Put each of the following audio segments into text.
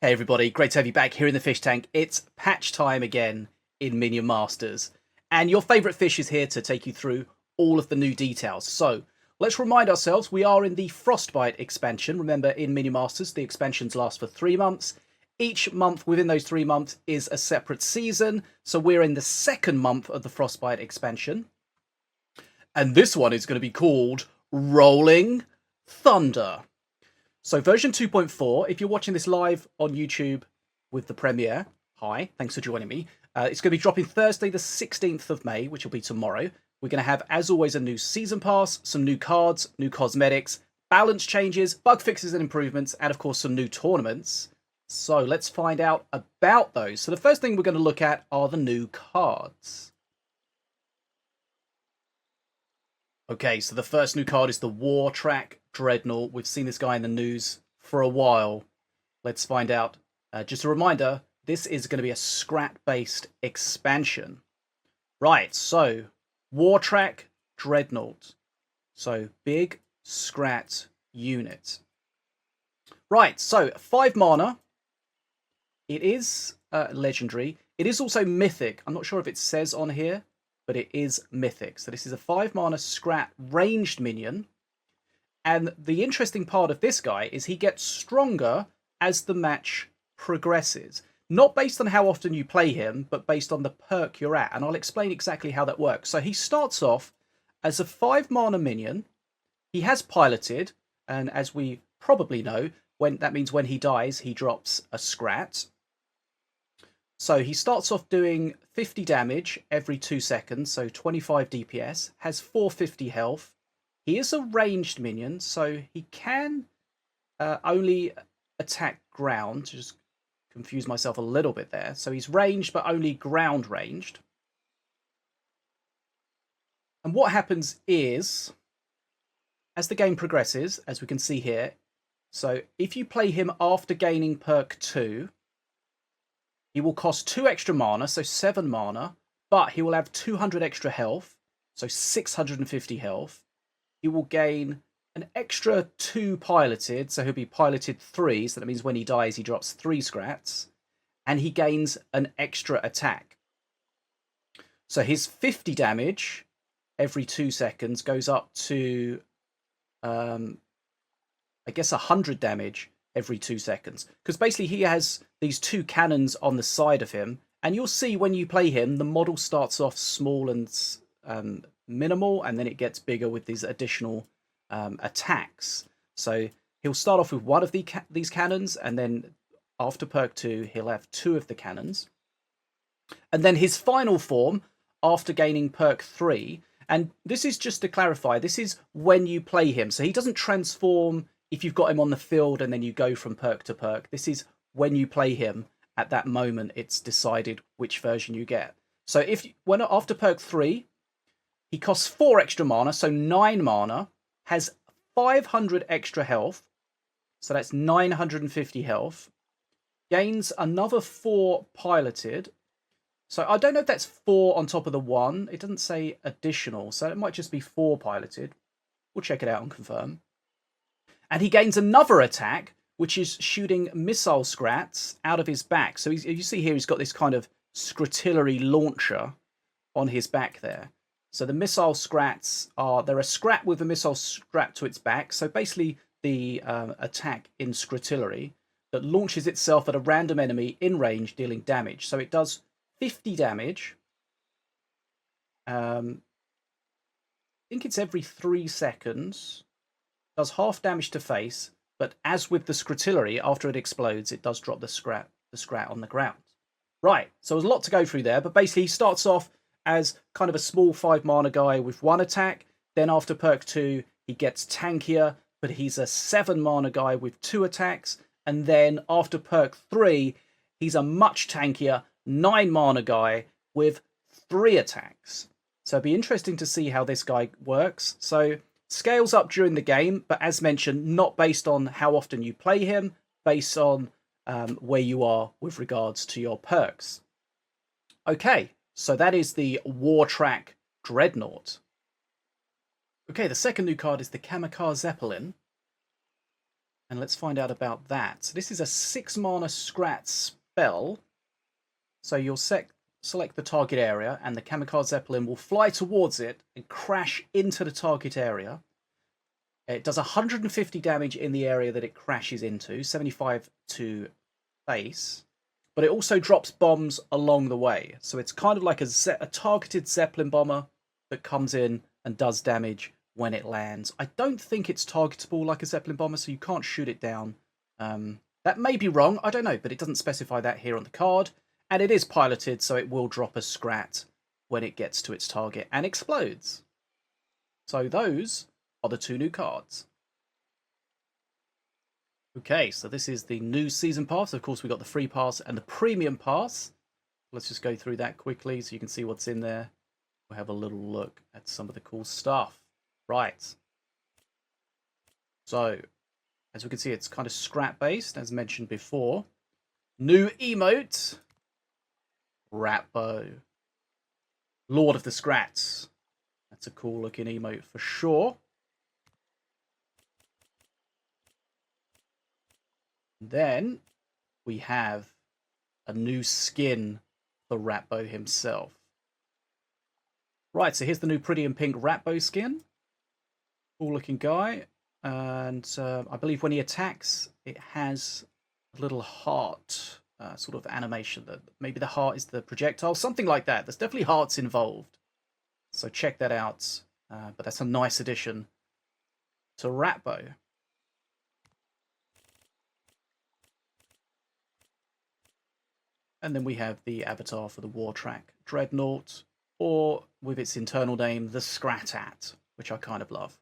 Hey everybody, great to have you back here in the fish tank. It's patch time again in Minion Masters. And your favourite fish is here to take you through all of the new details. So, let's remind ourselves, we are in the Frostbite expansion. Remember, in Minion Masters, the expansions last for 3 months. Each month within those 3 months is a separate season. So we're in the second month of the Frostbite expansion. And this one is going to be called Rolling Thunder. So version 2.4, if you're watching this live on YouTube with the premiere, hi, thanks for joining me. It's going to be dropping Thursday the 16th of May, which will be tomorrow. We're going to have, as always, a new season pass, some new cards, new cosmetics, balance changes, bug fixes and improvements, and of course some new tournaments. So let's find out about those. So the first thing we're going to look at are the new cards. Okay, so the first new card is the Wartrack Dreadnaught. We've seen this guy in the news for a while. Let's find out. Just a reminder, this is going to be a scrat-based expansion. Right, so Wartrack Dreadnaught. So big scrat unit. Right, so 5 mana. It is legendary. It is also mythic. I'm not sure if it says on here, but it is mythic. So this is a 5 mana scrat ranged minion. And the interesting part of this guy is he gets stronger as the match progresses. Not based on how often you play him, but based on the perk you're at. And I'll explain exactly how that works. So he starts off as a 5 mana minion. He has piloted, and as we probably know, that means when he dies, he drops a scrat. So he starts off doing 50 damage every 2 seconds, so 25 DPS, has 450 health. He is a ranged minion, so he can only attack ground. Just confuse myself a little bit there. So he's ranged, but only ground ranged. And what happens is, as the game progresses, as we can see here, so if you play him after gaining perk 2, he will cost 2 extra mana, so 7 mana, but he will have 200 extra health, so 650 health. He will gain an extra 2 piloted, so he'll be piloted 3, so that means when he dies he drops 3 scrats, and he gains an extra attack. So his 50 damage every 2 seconds goes up to, I guess, 100 damage every 2 seconds. Because basically he has these 2 cannons on the side of him, and you'll see when you play him, the model starts off small and minimal, and then it gets bigger with these additional attacks. So he'll start off with one of these cannons, and then after perk 2, he'll have 2 of the cannons. And then his final form, after gaining perk 3, and this is just to clarify, this is when you play him. So he doesn't transform if you've got him on the field and then you go from perk to perk. This is when you play him. At that moment, it's decided which version you get. So after perk 3, he costs 4 extra mana, so 9 mana, has 500 extra health, so that's 950 health, gains another 4 piloted. So I don't know if that's 4 on top of the 1. It doesn't say additional, so it might just be 4 piloted. We'll check it out and confirm. And he gains another attack, which is shooting missile scrats out of his back. So you see here, he's got this kind of scratillery launcher on his back there. So the missile scrats they're a scrat with a missile strapped to its back. So basically the attack in scratillery that launches itself at a random enemy in range, dealing damage. So it does 50 damage. I think it's every 3 seconds. Does half damage to face, but as with the scratillery, after it explodes, it does drop the scrat on the ground. Right, so there's a lot to go through there, but basically he starts off as kind of a small 5 mana guy with 1 attack. Then after perk 2, he gets tankier, but he's a 7 mana guy with 2 attacks. And then after perk 3, he's a much tankier 9 mana guy with 3 attacks. So it'd be interesting to see how this guy works. So scales up during the game, but as mentioned, not based on how often you play him, based on where you are with regards to your perks. Okay, so that is the Wartrack Dreadnaught. Okay, the second new card is the Kamikazeppelin. And let's find out about that. So this is a 6 mana Scrat spell. So you'll select the target area, and the Kamikazeppelin will fly towards it and crash into the target area. It does 150 damage in the area that it crashes into, 75 to base. But it also drops bombs along the way. So it's kind of like a targeted Zeppelin bomber that comes in and does damage when it lands. I don't think it's targetable like a Zeppelin bomber, so you can't shoot it down. That may be wrong, I don't know, but it doesn't specify that here on the card. And it is piloted, so it will drop a Scrat when it gets to its target and explodes. So those are the 2 new cards. Okay, so this is the new season pass. Of course, we got the free pass and the premium pass. Let's just go through that quickly so you can see what's in there. We'll have a little look at some of the cool stuff. Right. So, as we can see, it's kind of Scrat based, as mentioned before. New emote. Ratbo. Lord of the Scrats. That's a cool looking emote for sure. Then we have a new skin for Ratbo himself. Right, so here's the new pretty and pink Ratbo skin. Cool looking guy. And I believe when he attacks, it has a little heart sort of animation. That maybe the heart is the projectile, something like that. There's definitely hearts involved. So check that out. But that's a nice addition to Ratbo. And then we have the avatar for the Wartrack Dreadnaught, or with its internal name, the Scrat-At, which I kind of love.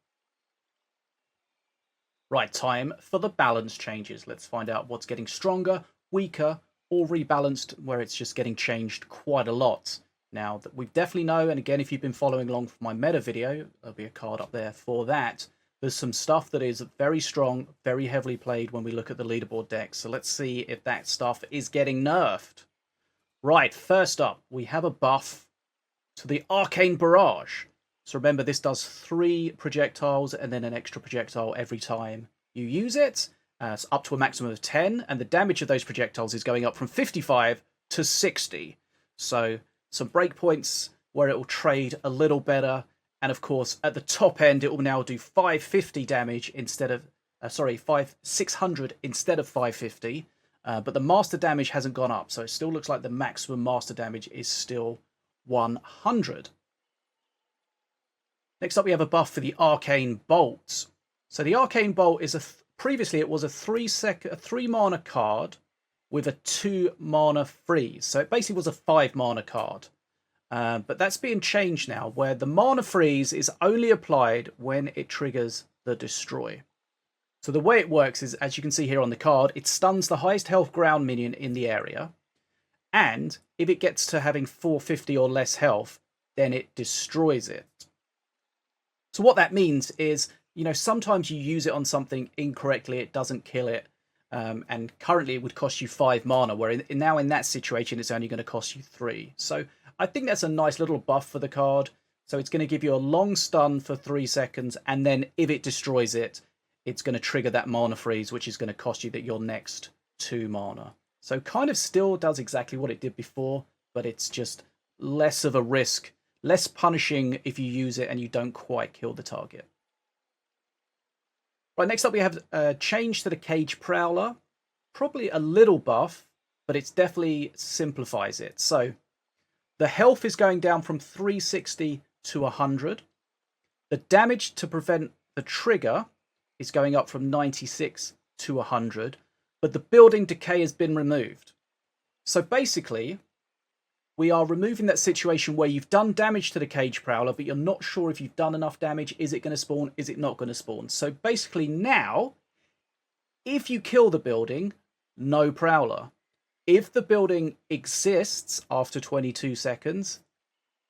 Right, time for the balance changes. Let's find out what's getting stronger, weaker, or rebalanced, where it's just getting changed quite a lot. Now, that we definitely know, and again, if you've been following along for my meta video, there'll be a card up there for that. There's some stuff that is very strong, very heavily played when we look at the leaderboard deck. So let's see if that stuff is getting nerfed. Right, first up, we have a buff to the Arcane Barrage. So remember, this does 3 projectiles and then an extra projectile every time you use it. It's up to a maximum of 10, and the damage of those projectiles is going up from 55 to 60. So some breakpoints where it will trade a little better. And of course, at the top end, it will now do 550 damage instead of, 600 instead of 550. But the master damage hasn't gone up, so it still looks like the maximum master damage is still 100. Next up, we have a buff for the Arcane Bolt. So the Arcane Bolt is previously it was a 3 mana card with a 2 mana freeze. So it basically was a 5 mana card. But that's being changed now, where the mana freeze is only applied when it triggers the destroy. So the way it works is, as you can see here on the card, it stuns the highest health ground minion in the area. And if it gets to having 450 or less health, then it destroys it. So what that means is, you know, sometimes you use it on something incorrectly, it doesn't kill it. And currently it would cost you 5 mana, where now in that situation, it's only going to cost you 3. So I think that's a nice little buff for the card. So it's going to give you a long stun for 3 seconds. And then if it destroys it, it's going to trigger that mana freeze, which is going to cost you your next 2 mana. So kind of still does exactly what it did before, but it's just less of a risk, less punishing if you use it and you don't quite kill the target. Right, next up we have a change to the Cage Prowler. Probably a little buff, but it definitely simplifies it. So the health is going down from 360 to 100. The damage to prevent the trigger is going up from 96 to 100, but the building decay has been removed. So basically, we are removing that situation where you've done damage to the Cage Prowler, but you're not sure if you've done enough damage. Is it going to spawn? Is it not going to spawn? So basically now, if you kill the building, no Prowler. If the building exists after 22 seconds,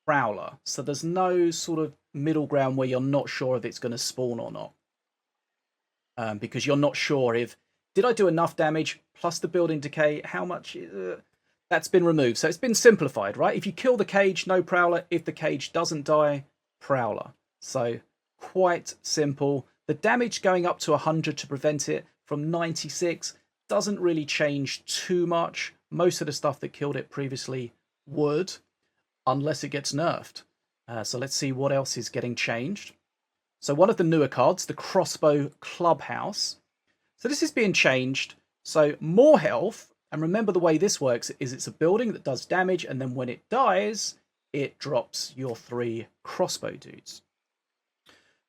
Prowler. So there's no sort of middle ground where you're not sure if it's going to spawn or not. Because you're not sure if, did I do enough damage plus the building decay? How much? That's been removed. So it's been simplified, right? If you kill the cage, no Prowler. If the cage doesn't die, Prowler. So quite simple. The damage going up to 100 to prevent it, from 96. Doesn't really change too much. Most of the stuff that killed it previously would, unless it gets nerfed. So let's see what else is getting changed. So one of the newer cards, the Crossbow Clubhouse. So this is being changed. So more health. And remember, the way this works is it's a building that does damage, and then when it dies, it drops your 3 crossbow dudes.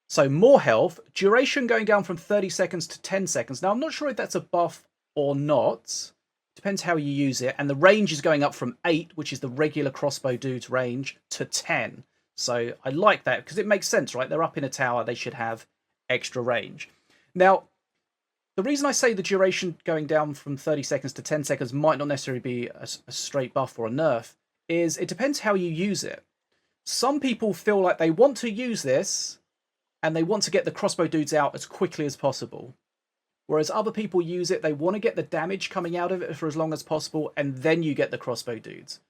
So more health, duration going down from 30 seconds to 10 seconds. Now, I'm not sure if that's a buff or not. Depends how you use it. And the range is going up from 8, which is the regular crossbow dude's range, to 10. So I like that because it makes sense, right? They're up in a tower. They should have extra range. Now, the reason I say the duration going down from 30 seconds to 10 seconds might not necessarily be a straight buff or a nerf is it depends how you use it. Some people feel like they want to use this and they want to get the crossbow dudes out as quickly as possible. Whereas other people use it, they want to get the damage coming out of it for as long as possible, and then you get the crossbow dudes.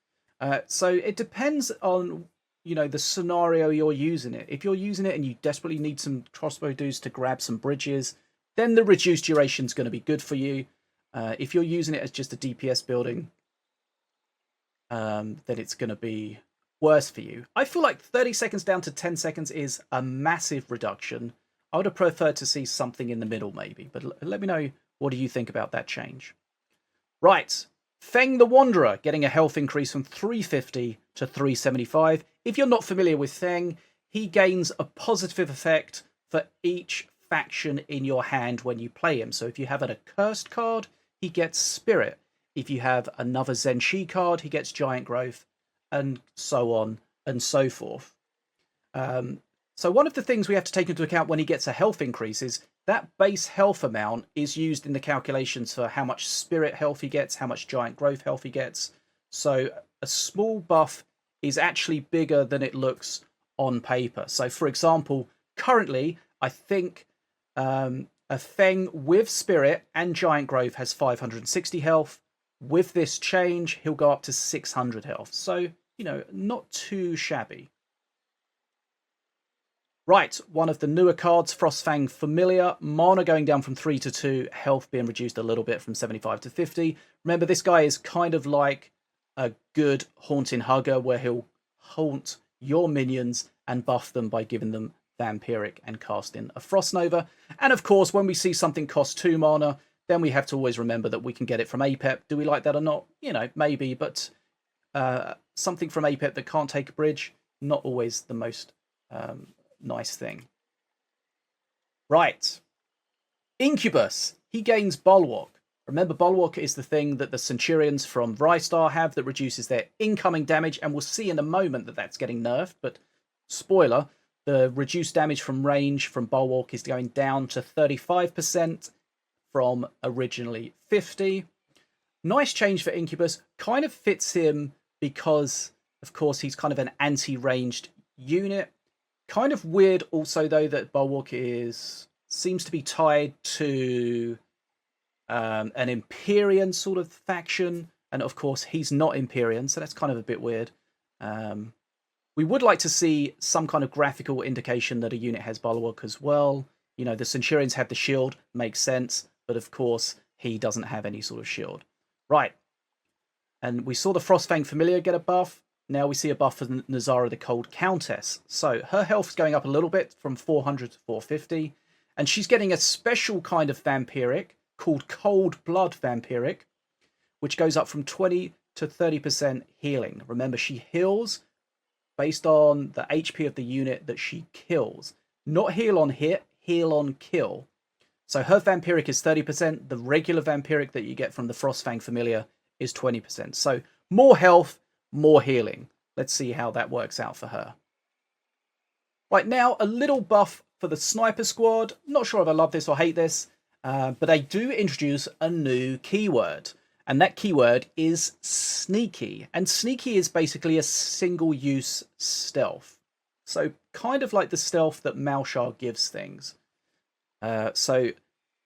So it depends on, you know, the scenario you're using it. If you're using it and you desperately need some crossbow dudes to grab some bridges, then the reduced duration is going to be good for you. If you're using it as just a DPS building, then it's going to be worse for you. I feel like 30 seconds down to 10 seconds is a massive reduction. I would have preferred to see something in the middle maybe, but let me know, what do you think about that change? Right, Feng the Wanderer getting a health increase from 350 to 375. If you're not familiar with Feng, he gains a positive effect for each faction in your hand when you play him. So if you have an accursed card, he gets Spirit. If you have another Zenshi card, he gets Giant Growth, and so on and so forth. So one of the things we have to take into account when he gets a health increase is that base health amount is used in the calculations for how much Spirit health he gets, how much Giant Growth health he gets. So a small buff is actually bigger than it looks on paper. So for example, currently, I think a Feng with Spirit and Giant Growth has 560 health. With this change, he'll go up to 600 health. So, you know, not too shabby. Right, one of the newer cards, Frostfang Familiar. Mana going down from 3 to 2, health being reduced a little bit from 75 to 50. Remember, this guy is kind of like a good Haunting Hugger, where he'll haunt your minions and buff them by giving them Vampiric and casting a Frost Nova. And of course, when we see something cost 2 mana, then we have to always remember that we can get it from APEP. Do we like that or not? You know, maybe, but something from APEP that can't take a bridge, not always the most nice thing. Right. Incubus. He gains Bulwark. Remember, Bulwark is the thing that the Centurions from Vrystar have that reduces their incoming damage, and we'll see in a moment that that's getting nerfed, but spoiler, the reduced damage from range from Bulwark is going down to 35% from originally 50. Nice change for Incubus. Kind of fits him because, of course, he's kind of an anti-ranged unit. Kind of weird also, though, that Bulwark seems to be tied to an Empyrean sort of faction. And, of course, he's not Empyrean, so that's kind of a bit weird. We would like to see some kind of graphical indication that a unit has Bulwark as well. You know, the Centurions have the shield, makes sense. But, of course, he doesn't have any sort of shield. Right. And we saw the Frostfang Familiar get a buff. Now we see a buff for Nazara the Cold Countess. So her health is going up a little bit from 400 to 450. And she's getting a special kind of Vampiric called Cold Blood Vampiric, which goes up from 20 to 30% healing. Remember, she heals based on the HP of the unit that she kills. Not heal on hit, heal on kill. So her Vampiric is 30%. The regular Vampiric that you get from the Frostfang Familiar is 20%. So more health, more healing. Let's see how that works out for her. Right, now a little buff for the Sniper Squad. Not sure if I love this or hate this, but they do introduce a new keyword. And that keyword is Sneaky. And Sneaky is basically a single-use stealth. So kind of like the stealth that Malshar gives things. So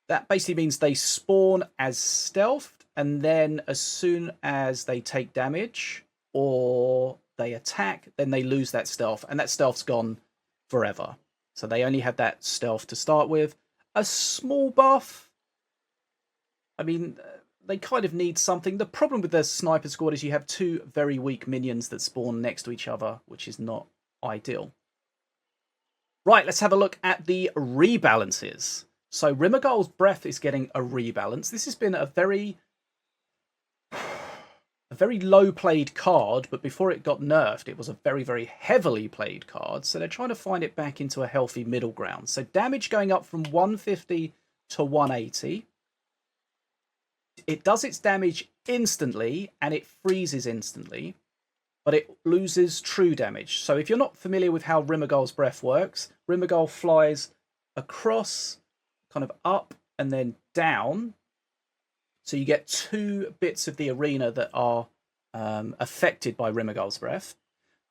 that basically means they spawn as stealthed, and then as soon as they take damage or they attack, then they lose that stealth, and that stealth's gone forever. So they only have that stealth to start with. A small buff, I mean, they kind of need something. The problem with the sniper squad is you have two very weak minions that spawn next to each other, which is not ideal. Right, let's have a look at the rebalances. So Rimagal's Breath is getting a rebalance. This has been a very low played card, but before it got nerfed, it was a very, very heavily played card. So they're trying to find it back into a healthy middle ground. So damage going up from 150 to 180. It does its damage instantly and it freezes instantly, but it loses true damage. So if you're not familiar with how Rimagal's Breath works, Rimagal flies across, kind of up and then down. So you get 2 bits of the arena that are affected by Rimagal's Breath.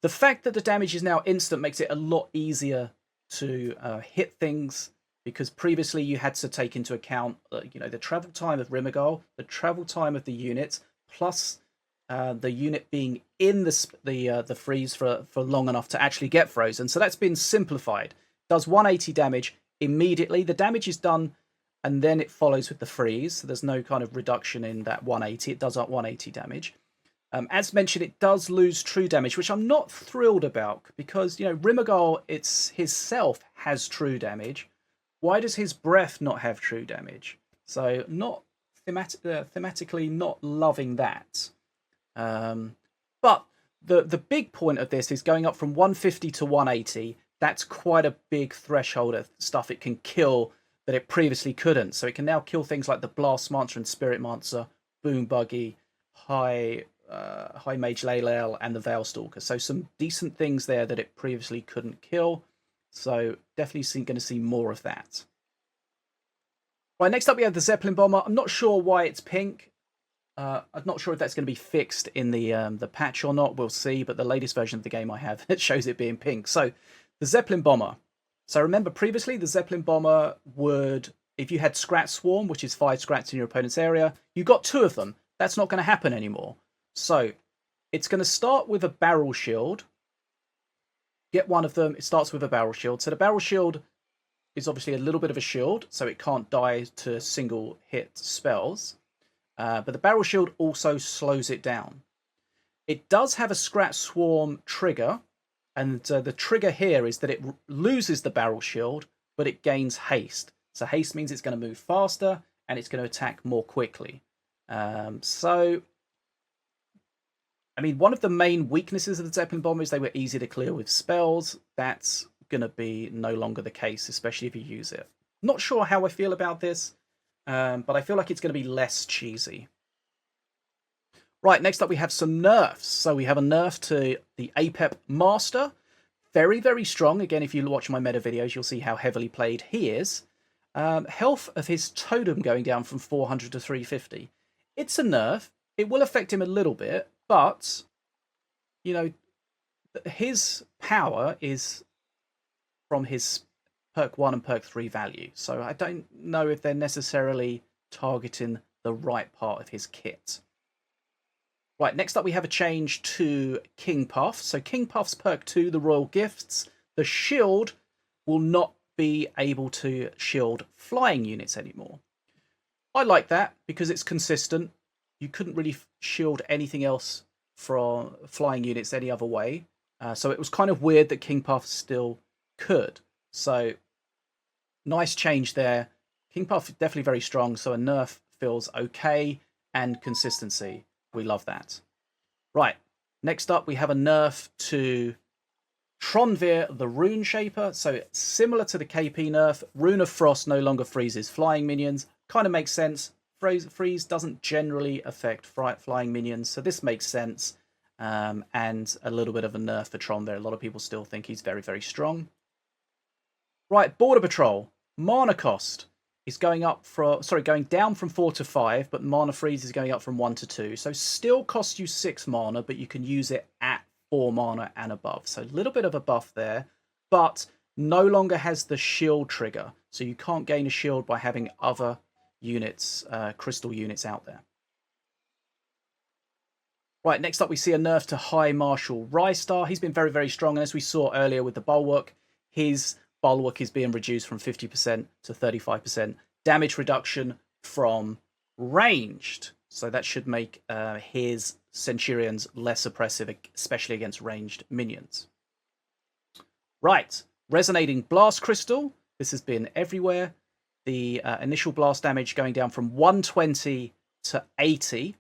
The fact that the damage is now instant makes it a lot easier to hit things, because previously you had to take into account the travel time of Rimagal, the travel time of the units, plus the unit being in the freeze for long enough to actually get frozen. So that's been simplified. Does 180 damage immediately. The damage is done and then it follows with the freeze. So there's no kind of reduction in that 180. It does up 180 damage. As mentioned, it does lose true damage, which I'm not thrilled about, because Rimagal himself has true damage. Why does his breath not have true damage? So not thematically not loving that. But the big point of this is going up from 150 to 180. That's quite a big threshold of stuff it can kill that it previously couldn't. So it can now kill things like the Blast Mancer and Spirit Mancer, Boom Buggy, High Mage Laylel, and the Veil Stalker. So some decent things there that it previously couldn't kill. So definitely going to see more of that. Right, next up we have the Zeppelin Bomber. I'm not sure why it's pink. I'm not sure if that's going to be fixed in the patch or not. We'll see. But the latest version of the game I have, it shows it being pink. So the Zeppelin Bomber. So remember previously the Zeppelin Bomber would, if you had Scrat Swarm, which is 5 Scrats in your opponent's area, you got 2 of them. That's not going to happen anymore. So it's going to start with a barrel shield. Get one of them. It starts with a barrel shield. So the barrel shield is obviously a little bit of a shield, so it can't die to single hit spells. But the barrel shield also slows it down. It does have a Scrat Swarm trigger, and the trigger here is that it loses the barrel shield, but it gains haste. So haste means it's going to move faster and it's going to attack more quickly. So, I mean, one of the main weaknesses of the Zeppelin Bomber is they were easy to clear with spells. That's going to be no longer the case, especially if you use it. Not sure how I feel about this, but I feel like it's going to be less cheesy. Right, next up we have some nerfs. So we have a nerf to the Apep Master. Very, very strong. Again, if you watch my meta videos, you'll see how heavily played he is. Health of his totem going down from 400 to 350. It's a nerf. It will affect him a little bit, but, his power is from his perk 1 and perk 3 value. So I don't know if they're necessarily targeting the right part of his kit. Right, next up we have a change to King Puff. So King Puff's perk 2, the Royal Gifts, the shield will not be able to shield flying units anymore. I like that because it's consistent. You couldn't really shield anything else from flying units any other way. So it was kind of weird that King Puff still could. So nice change there. King Puff is definitely very strong, so a nerf feels okay, and consistency. We love that. Right, next up we have a nerf to Tronvir, the Rune Shaper. So similar to the KP nerf, Rune of Frost no longer freezes flying minions. Kind of makes sense. Freeze doesn't generally affect flying minions, so this makes sense. And a little bit of a nerf for Tronvir. A lot of people still think he's very, very strong. Right, Border Patrol. Mana cost is going down from 4 to 5, but mana freeze is going up from 1 to 2. So still costs you 6 mana, but you can use it at 4 mana and above. So a little bit of a buff there, but no longer has the shield trigger. So you can't gain a shield by having other units, crystal units out there. Right, next up we see a nerf to High Marshal Rystar. He's been very, very strong, and as we saw earlier with the Bulwark, his Bulwark is being reduced from 50% to 35%. Damage reduction from ranged. So that should make his Centurions less oppressive, especially against ranged minions. Right, Resonating Blast Crystal. This has been everywhere. The initial blast damage going down from 120 to 80.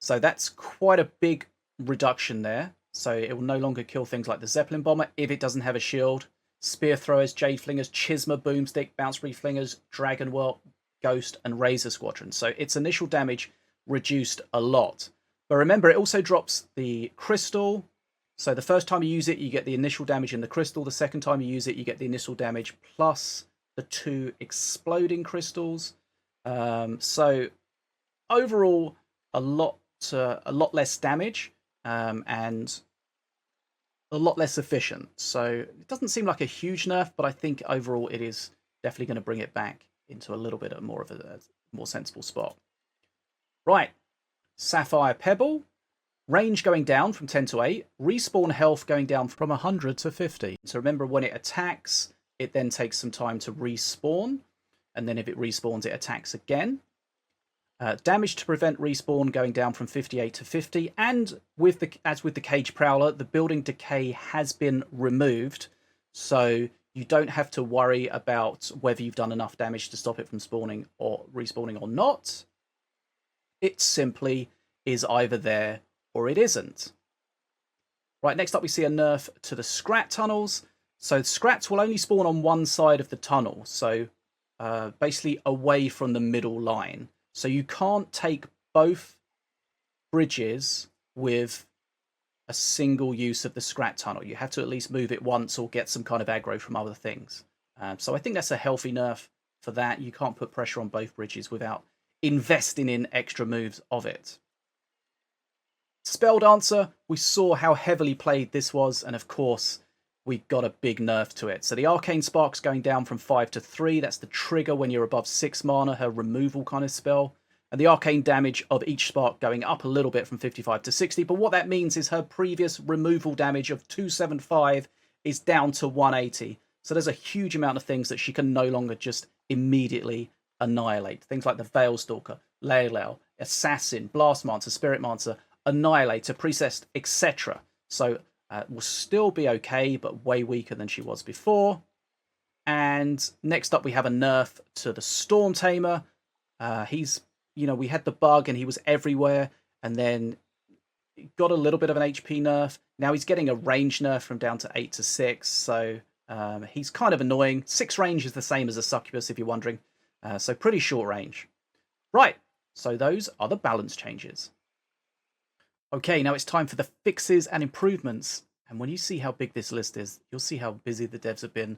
So that's quite a big reduction there. So it will no longer kill things like the Zeppelin Bomber if it doesn't have a shield. Spear Throwers, Jade Flingers, Chisma, Boomstick, Bounce Reef Flingers, Dragon Whelp, Ghost, and Razor Squadron. So its initial damage reduced a lot. But remember, it also drops the crystal. So the first time you use it, you get the initial damage in the crystal. The second time you use it, you get the initial damage plus the 2 exploding crystals. So overall, a lot less damage and a lot less efficient. So it doesn't seem like a huge nerf, but I think overall it is definitely going to bring it back into a little bit of more sensible spot. Right, Sapphire Pebble. Range going down from 10 to 8. Respawn health going down from 100 to 50. So remember, when it attacks, it then takes some time to respawn. And then if it respawns, it attacks again. Damage to prevent respawn going down from 58 to 50. And as with the Cage Prowler, the building decay has been removed. So you don't have to worry about whether you've done enough damage to stop it from spawning or respawning or not. It simply is either there or it isn't. Right, next up we see a nerf to the Scrat Tunnels. So Scrats will only spawn on one side of the tunnel, so basically away from the middle line. So you can't take both bridges with a single use of the Scrat Tunnel. You have to at least move it once or get some kind of aggro from other things. So I think that's a healthy nerf for that. You can't put pressure on both bridges without investing in extra moves of it. Spell Dancer, we saw how heavily played this was, and of course, we got a big nerf to it. So the Arcane Spark's going down from 5 to 3. That's the trigger when you're above 6 mana, her removal kind of spell. And the arcane damage of each spark going up a little bit from 55 to 60. But what that means is her previous removal damage of 275 is down to 180. So there's a huge amount of things that she can no longer just immediately annihilate. Things like the Veil Stalker, Laelel, Assassin, Blastmancer, Spiritmancer, Annihilator, Priestess, etc. So will still be okay, but way weaker than she was before. And next up we have a nerf to the Storm Tamer. We had the bug and he was everywhere, and then got a little bit of an HP nerf. Now he's getting a range nerf from down to 8 to 6, so he's kind of annoying. 6 range is the same as a Succubus, if you're wondering. So pretty short range. Right, so those are the balance changes. Okay, now it's time for the fixes and improvements. And when you see how big this list is, you'll see how busy the devs have been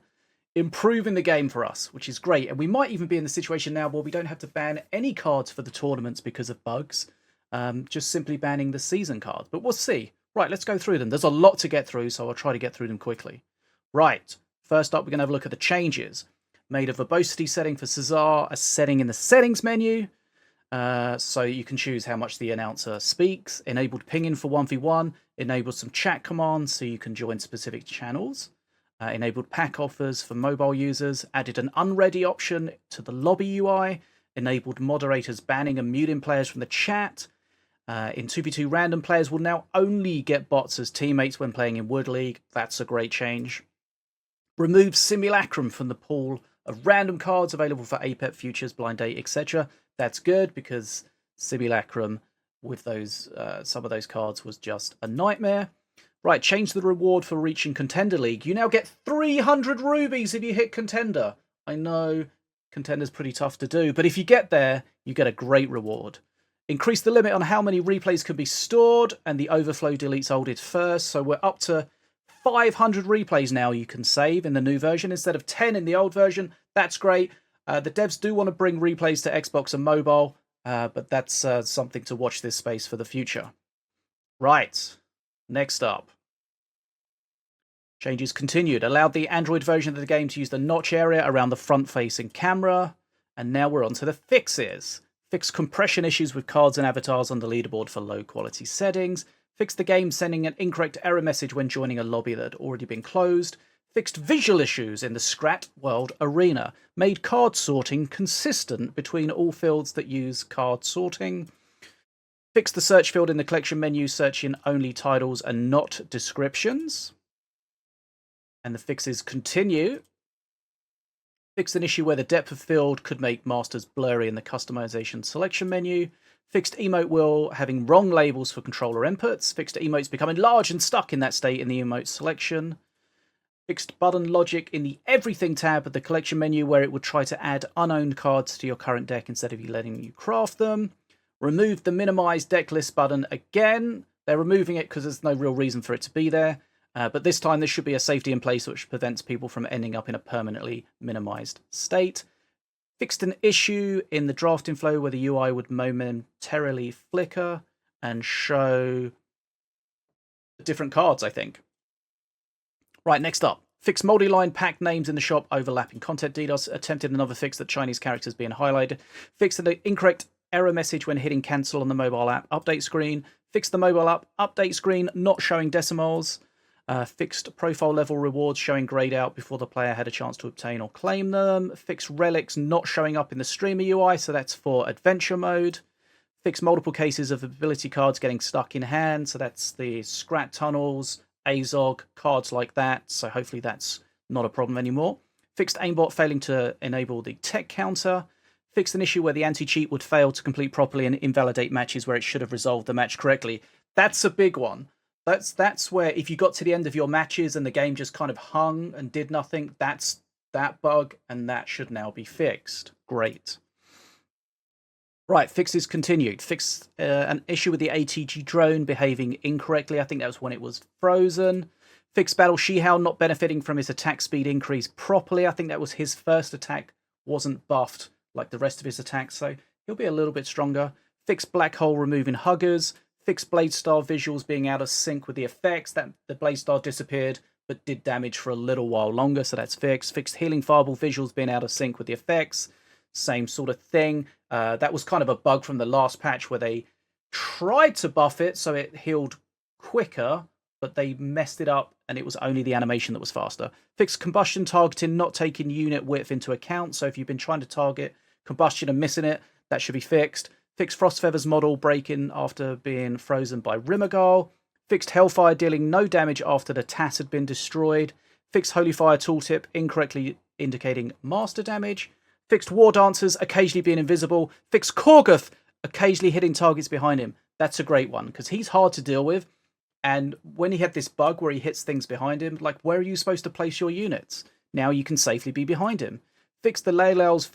improving the game for us, which is great. And we might even be in the situation now where we don't have to ban any cards for the tournaments because of bugs, just simply banning the season cards. But we'll see. Right, let's go through them. There's a lot to get through, so I'll try to get through them quickly. Right, first up, we're going to have a look at the changes. Made a verbosity setting for Caesar, a setting in the settings menu. So you can choose how much the announcer speaks. Enabled pinging for 1v1. Enabled some chat commands so you can join specific channels. Enabled pack offers for mobile users. Added an unready option to the lobby UI. Enabled moderators banning and muting players from the chat. In 2v2, random players will now only get bots as teammates when playing in Wood League. That's a great change. Removed Simulacrum from the pool of random cards available for APEP, Futures, Blind Date, etc. That's good because Simulacrum with those some of those cards was just a nightmare. Right, change the reward for reaching Contender League. You now get 300 rubies if you hit Contender. I know Contender's pretty tough to do, but if you get there, you get a great reward. Increase the limit on how many replays can be stored, and the overflow deletes old it first. So we're up to 500 replays now you can save in the new version instead of 10 in the old version. That's great. The devs do want to bring replays to Xbox and mobile, but that's something to watch this space for the future. Right, next up. Changes continued. Allowed the Android version of the game to use the notch area around the front-facing camera. And now we're on to the fixes. Fixed compression issues with cards and avatars on the leaderboard for low-quality settings. Fixed the game sending an incorrect error message when joining a lobby that had already been closed. Fixed visual issues in the Scrat World Arena. Made card sorting consistent between all fields that use card sorting. Fixed the search field in the collection menu, searching only titles and not descriptions. And the fixes continue. Fixed an issue where the depth of field could make masters blurry in the customization selection menu. Fixed emote wheel having wrong labels for controller inputs. Fixed emotes becoming large and stuck in that state in the emote selection. Fixed button logic in the everything tab of the collection menu where it would try to add unowned cards to your current deck instead of you letting you craft them. Removed the minimize deck list button again. They're removing it because there's no real reason for it to be there. But this time there should be a safety in place which prevents people from ending up in a permanently minimized state. Fixed an issue in the drafting flow where the UI would momentarily flicker and show different cards, I think. Right, next up. Fixed multi-line pack names in the shop overlapping content details. Attempted another fix that Chinese characters being highlighted. Fixed an incorrect error message when hitting cancel on the mobile app update screen. Fixed the mobile app update screen not showing decimals. Fixed profile level rewards showing grayed out before the player had a chance to obtain or claim them. Fixed relics not showing up in the streamer UI, so that's for adventure mode. Fixed multiple cases of ability cards getting stuck in hand, so that's the Scrat Tunnels, Azog, cards like that, so hopefully that's not a problem anymore. Fixed aimbot failing to enable the tech counter. Fixed an issue where the anti-cheat would fail to complete properly and invalidate matches where it should have resolved the match correctly. That's a big one. That's where if you got to the end of your matches and the game just kind of hung and did nothing, that's that bug, and that should now be fixed. Great. Right, fixes continued. Fix an issue with the ATG drone behaving incorrectly. I think that was when it was frozen. Fix Battle Shihao not benefiting from his attack speed increase properly. I think that was his first attack wasn't buffed like the rest of his attacks, so he'll be a little bit stronger. Fix Black Hole removing huggers. Fix Blade Star visuals being out of sync with the effects. That the Blade Star disappeared but did damage for a little while longer, so that's fixed. Fixed Healing Fireball visuals being out of sync with the effects. Same sort of thing. That was kind of a bug from the last patch where they tried to buff it so it healed quicker, but they messed it up and it was only the animation that was faster. Fixed Combustion targeting not taking unit width into account, so if you've been trying to target Combustion and missing it, that should be fixed. Fixed Frostfeather's model breaking after being frozen by Rimagal. Fixed Hellfire dealing no damage after the TAS had been destroyed. Fixed Holy Fire tooltip incorrectly indicating master damage. Fixed War Dancers occasionally being invisible. Fixed Korgoth occasionally hitting targets behind him. That's a great one because he's hard to deal with. And when he had this bug where he hits things behind him, like where are you supposed to place your units? Now you can safely be behind him. Fix the Laylal's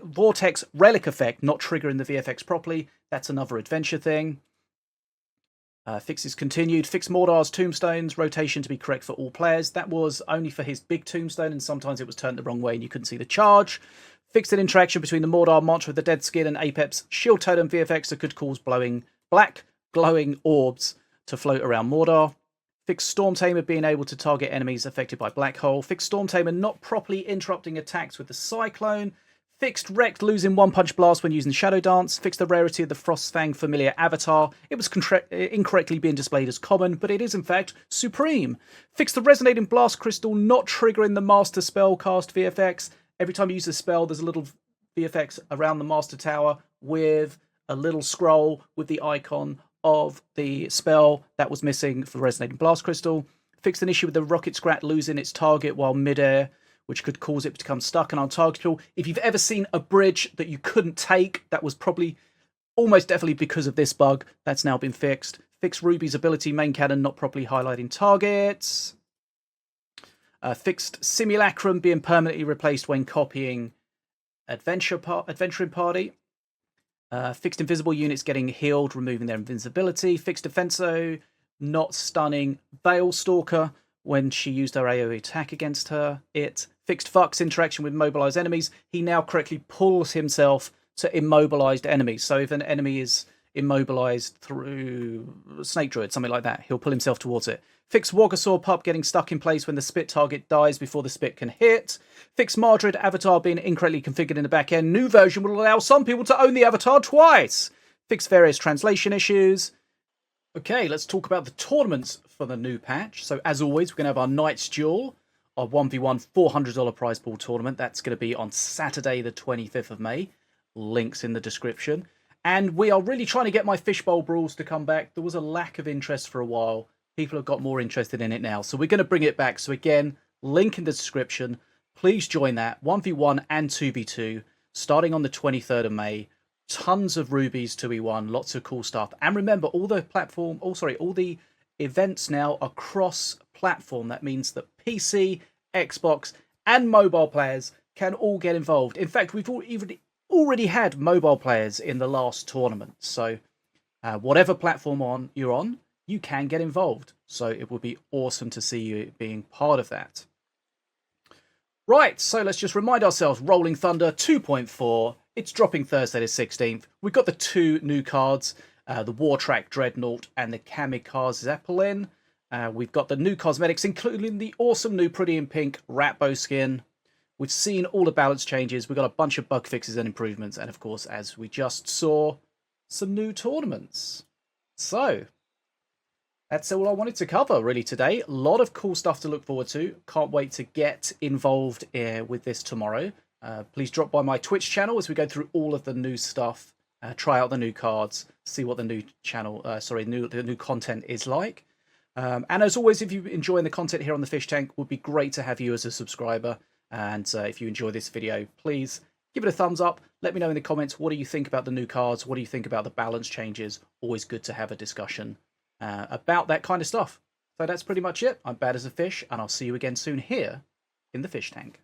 Vortex Relic effect, not triggering the VFX properly. That's another adventure thing. Fixes continued. Fix Mordar's tombstones, rotation to be correct for all players. That was only for his big tombstone, and sometimes it was turned the wrong way and you couldn't see the charge. Fixed an interaction between the Mordar Mantra with the Dead Skin and Apep's Shield Totem VFX that could cause black glowing orbs to float around Mordar. Fixed Storm Tamer being able to target enemies affected by Black Hole. Fixed Storm Tamer not properly interrupting attacks with the Cyclone. Fixed Wrecked losing One Punch Blast when using Shadow Dance. Fixed the rarity of the Frostfang familiar avatar. It was incorrectly being displayed as common, but it is in fact supreme. Fixed the Resonating Blast Crystal not triggering the Master Spell cast VFX. Every time you use a spell, there's a little VFX around the Master Tower with a little scroll with the icon of the spell that was missing for the Resonating Blast Crystal. Fixed an issue with the Rocket Scrat losing its target while midair, which could cause it to become stuck and untargetable. If you've ever seen a bridge that you couldn't take, that was probably almost definitely because of this bug. That's now been fixed. Fixed Ruby's ability main cannon not properly highlighting targets. Fixed Simulacrum being permanently replaced when copying Adventuring Party. Fixed invisible units getting healed, removing their invincibility. Fixed Defenso not stunning Veil Stalker when she used her AoE attack against her. Fixed Fuck's interaction with mobilized enemies. He now correctly pulls himself to immobilized enemies. So if an enemy is immobilized through Snake Druid, something like that, he'll pull himself towards it. Fix Wogasaur Pup getting stuck in place when the spit target dies before the spit can hit. Fix Mardred Avatar being incorrectly configured in the back end. New version will allow some people to own the avatar twice. Fix various translation issues. Okay, let's talk about the tournaments for the new patch. So as always, we're going to have our Knight's Duel our 1v1 $400 prize pool tournament. That's going to be on Saturday, the 25th of May. Links in the description. And we are really trying to get my fishbowl brawls to come back. There was a lack of interest for a while. People have got more interested in it now. So we're going to bring it back. So again, link in the description. Please join that. 1v1 and 2v2 starting on the 23rd of May. Tons of rubies to be won. Lots of cool stuff. And remember, all the all the events now are cross-platform. That means that PC, Xbox, and mobile players can all get involved. In fact, we've already had mobile players in the last tournament. So whatever platform you're on, you can get involved. So it would be awesome to see you being part of that. Right, so let's just remind ourselves, Rolling Thunder 2.4, it's dropping Thursday the 16th. We've got the 2 new cards, the Wartrack Dreadnaught and the Kamikazeppelin. We've got the new cosmetics, including the awesome new Pretty in Pink Ratbo skin. We've seen all the balance changes. We've got a bunch of bug fixes and improvements. And of course, as we just saw, some new tournaments. So that's all I wanted to cover really today. A lot of cool stuff to look forward to. Can't wait to get involved with this tomorrow. Please drop by my Twitch channel as we go through all of the new stuff. Try out the new cards. See what the new channel, the new content is like. And as always, if you're enjoying the content here on the Fish Tank, it would be great to have you as a subscriber. And if you enjoy this video, please give it a thumbs up. Let me know in the comments, what do you think about the new cards? What do you think about the balance changes? Always good to have a discussion about that kind of stuff. So that's pretty much it. I'm Bad as a Fish, and I'll see you again soon here in the Fish Tank.